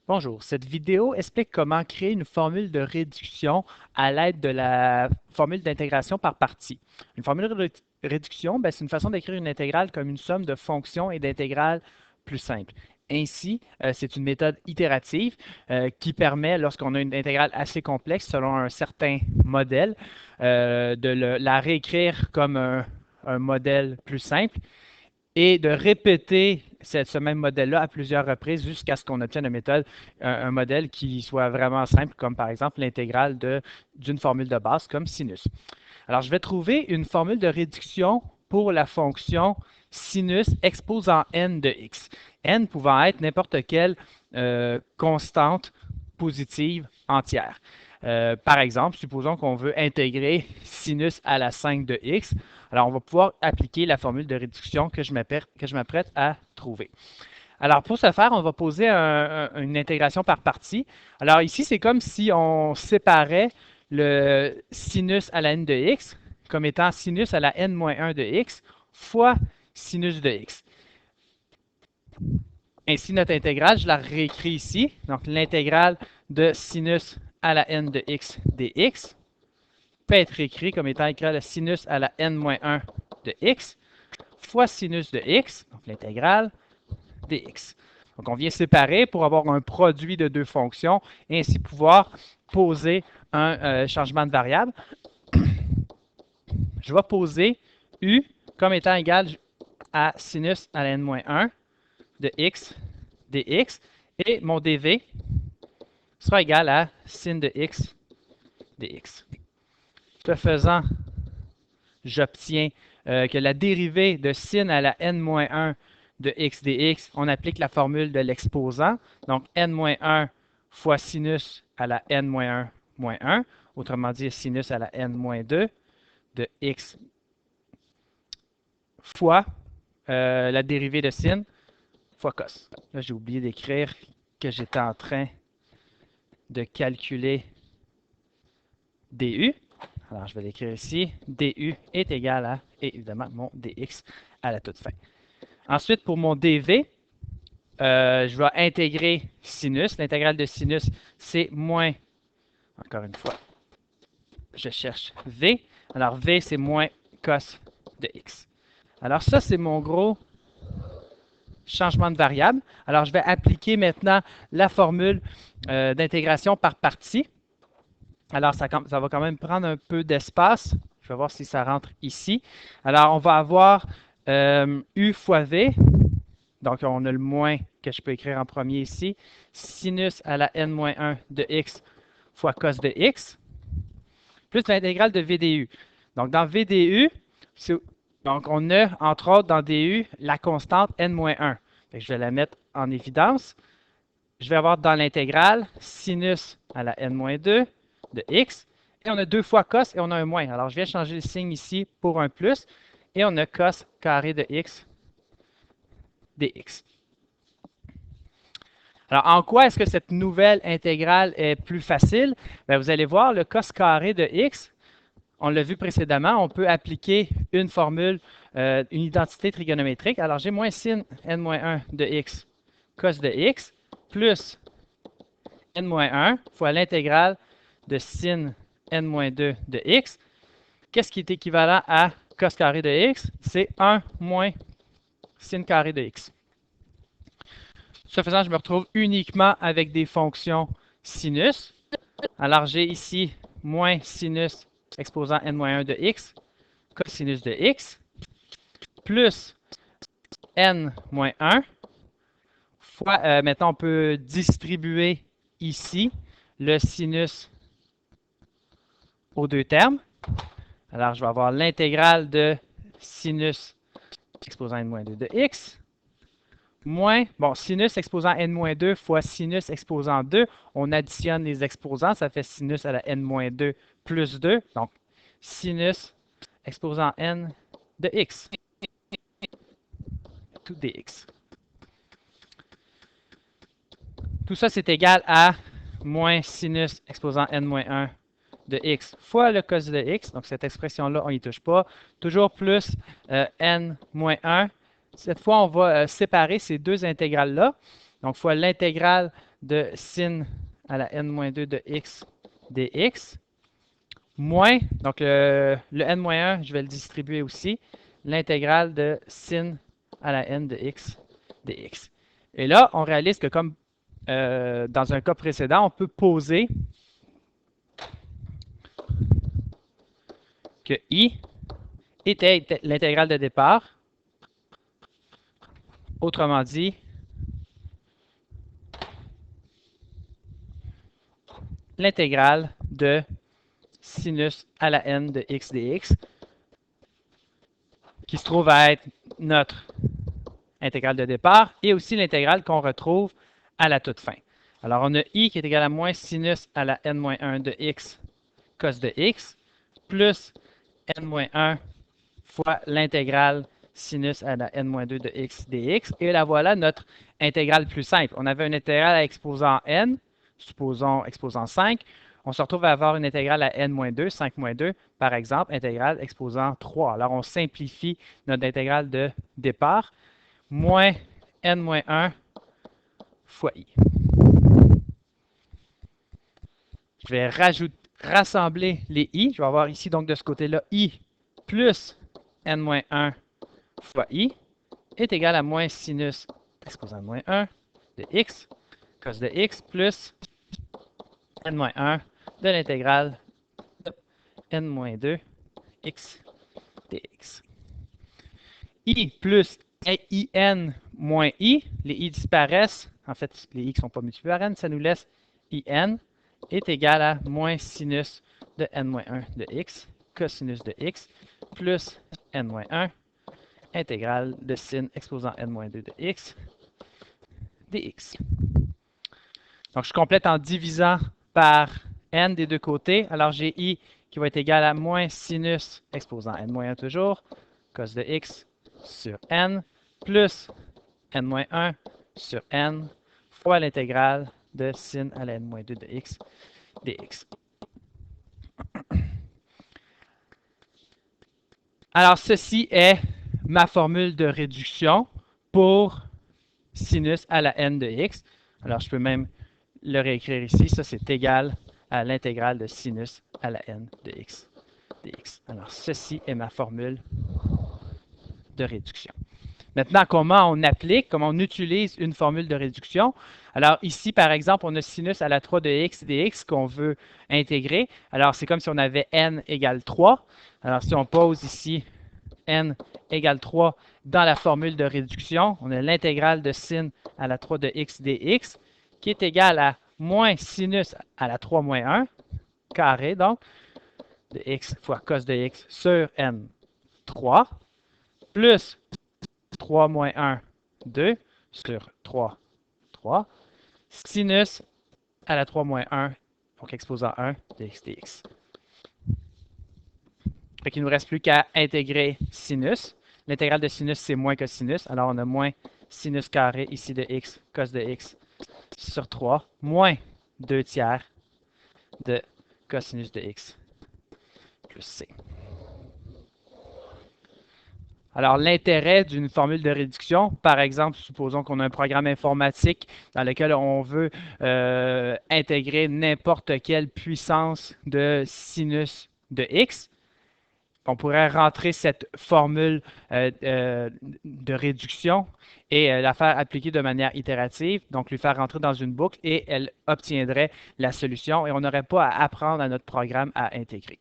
Bonjour, cette vidéo explique comment créer une formule de réduction à l'aide de la formule d'intégration par partie. Une formule de réduction, c'est une façon d'écrire une intégrale comme une somme de fonctions et d'intégrales plus simples. Ainsi, c'est une méthode itérative qui permet, lorsqu'on a une intégrale assez complexe selon un certain modèle, de la réécrire comme un modèle plus simple et de répéter ce même modèle-là à plusieurs reprises jusqu'à ce qu'on obtienne une méthode, un modèle qui soit vraiment simple, comme par exemple l'intégrale d'une formule de base comme sinus. Alors, je vais trouver une formule de réduction pour la fonction sinus exposant n de x. N pouvant être n'importe quelle constante positive entière. Par exemple, supposons qu'on veut intégrer sinus à la 5 de x. Alors, on va pouvoir appliquer la formule de réduction que je m'apprête à trouver. Alors, pour ce faire, on va poser une intégration par partie. Alors, ici, c'est comme si on séparait le sinus à la n de x comme étant sinus à la n-1 de x fois sinus de x. Ainsi, notre intégrale, je la réécris ici. Donc, l'intégrale de sinus à la n de x dx peut être écrit comme étant égal à sinus à la n-1 de x fois sinus de x, donc l'intégrale dx. Donc, on vient séparer pour avoir un produit de deux fonctions et ainsi pouvoir poser un changement de variable. Je vais poser u comme étant égal à sinus à la n-1 de x dx et mon dv sera égal à sin de x dx. Ce faisant, j'obtiens que la dérivée de sin à la n-1 de x dx, on applique la formule de l'exposant. Donc, n-1 fois sinus à la n-1 moins 1, autrement dit sinus à la n-2 de x fois la dérivée de sin fois cos. Là, j'ai oublié d'écrire que j'étais en train de calculer du. Alors, je vais l'écrire ici. Du est égal à, et évidemment, mon dx à la toute fin. Ensuite, pour mon dv, je vais intégrer sinus. L'intégrale de sinus, c'est moins, encore une fois, je cherche v. Alors, v, c'est moins cos de x. Alors, ça, c'est mon gros changement de variable. Alors, je vais appliquer maintenant la formule d'intégration par partie. Alors, ça va quand même prendre un peu d'espace. Je vais voir si ça rentre ici. Alors, on va avoir u fois v. Donc, on a le moins que je peux écrire en premier ici. Sinus à la n-1 de x fois cos de x, plus l'intégrale de VDU. Donc, dans VDU, donc on a, entre autres, dans DU, la constante n-1. Je vais la mettre en évidence. Je vais avoir dans l'intégrale sinus à la n-2 de x. Et on a deux fois cos et on a un moins. Alors, je viens changer le signe ici pour un plus. Et on a cos carré de x dx. Alors, en quoi est-ce que cette nouvelle intégrale est plus facile? Bien, vous allez voir, le cos carré de x, on l'a vu précédemment, on peut appliquer une formule, une identité trigonométrique. Alors, j'ai moins sin n-1 de x cos de x plus n-1 fois l'intégrale de sin n-2 de x. Qu'est-ce qui est équivalent à cos carré de x? C'est 1 moins sin carré de x. Ce faisant, je me retrouve uniquement avec des fonctions sinus. Alors, j'ai ici moins sinus exposant n-1 de x, cosinus de x, plus n-1 fois, maintenant, on peut distribuer ici le sinus aux deux termes. Alors, je vais avoir l'intégrale de sinus exposant n-2 de x, moins, bon, sinus exposant n-2 fois sinus exposant 2, on additionne les exposants, ça fait sinus à la n-2 plus 2, donc sinus exposant n de x, tout dx. Tout ça, c'est égal à moins sinus exposant n-1 de x fois le cos de x, donc cette expression-là, on n'y touche pas, toujours plus n-1. Cette fois, on va séparer ces deux intégrales-là. Donc, fois l'intégrale de sin à la n-2 de x dx, moins, donc le n-1, je vais le distribuer aussi, l'intégrale de sin à la n de x dx. Et là, on réalise que comme dans un cas précédent, on peut poser que i était l'intégrale de départ. Autrement dit, l'intégrale de sinus à la n de x dx, qui se trouve à être notre intégrale de départ, et aussi l'intégrale qu'on retrouve à la toute fin. Alors, on a i qui est égal à moins sinus à la n-1 de x cos de x, plus n-1 fois l'intégrale sinus à la n-2 de x dx. Et là, voilà notre intégrale plus simple. On avait une intégrale à exposant n, supposons exposant 5. On se retrouve à avoir une intégrale à n-2, 5-2, par exemple, intégrale exposant 3. Alors, on simplifie notre intégrale de départ, moins n-1 fois i. Je vais rassembler les i. Je vais avoir ici, donc, de ce côté-là, i plus n-1 fois i est égal à moins sinus exposant moins 1 de x cos de x plus n-1 de l'intégrale de n-2 x dx. I plus in moins i, les i disparaissent. En fait, les i qui ne sont pas multipliés par n, ça nous laisse in est égal à moins sinus de n-1 de x cosinus de x plus n-1 intégrale de sin exposant n-2 de x dx. Donc, je complète en divisant par n des deux côtés. Alors, j'ai i qui va être égal à moins sinus exposant n-1 toujours, cos de x sur n, plus n-1 sur n fois l'intégrale de sin à la n-2 de x dx. Alors, ceci est ma formule de réduction pour sinus à la n de x. Alors, je peux même le réécrire ici. Ça, c'est égal à l'intégrale de sinus à la n de x dx. Alors, ceci est ma formule de réduction. Maintenant, comment on applique, comment on utilise une formule de réduction? Alors, ici, par exemple, on a sinus à la 3 de x dx qu'on veut intégrer. Alors, c'est comme si on avait n égale 3. Alors, si on pose ici n égale 3 dans la formule de réduction, on a l'intégrale de sin à la 3 de x dx qui est égale à moins sinus à la 3 moins 1, carré donc, de x fois cos de x sur n 3, plus 3 moins 1, 2, sur 3, 3, sinus à la 3 moins 1, donc exposant 1 de x dx. Fait qu'il ne nous reste plus qu'à intégrer sinus. L'intégrale de sinus, c'est moins cosinus. Alors, on a moins sinus carré ici de x, cos de x sur 3, moins 2 tiers de cosinus de x plus c. Alors, l'intérêt d'une formule de réduction, par exemple, supposons qu'on a un programme informatique dans lequel on veut intégrer n'importe quelle puissance de sinus de x, on pourrait rentrer cette formule de réduction et la faire appliquer de manière itérative, donc lui faire rentrer dans une boucle et elle obtiendrait la solution et on n'aurait pas à apprendre à notre programme à intégrer.